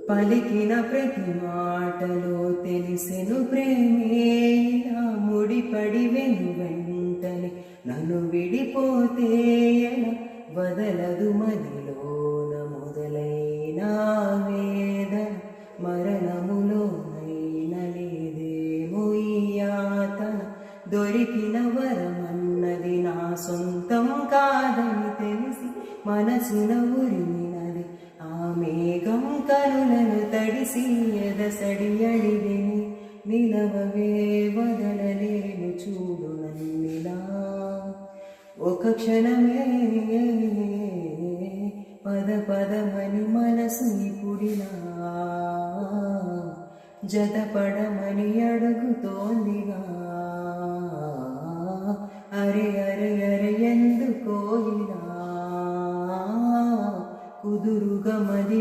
పలికిన ప్రతి మాటలో తెలిసెను ప్రేమే ఇలా ముడిపడి వెను వెంటనే నన్ను విడిపోతే ఎలా వదలదు మదిలోన మొదలైన వేదన మరణములోనైన లేదేమో ఈ యాతన దొరికిన వరమన్నది నా సొంతం కాదని తెలిసి మనసున ఉరిమినది ఆ మేఘం కనులను తడిసి ఎదసడి అడిగిని నిలవవే వదలలేను చూడు నన్నిలా ఒక క్షణమే పద పదమని మనసు ఇప్పుడిలా జతపడమని అడుగుతోందిగా అరే అరే అరే ఎందుకో ఇలా కుదురుగా మది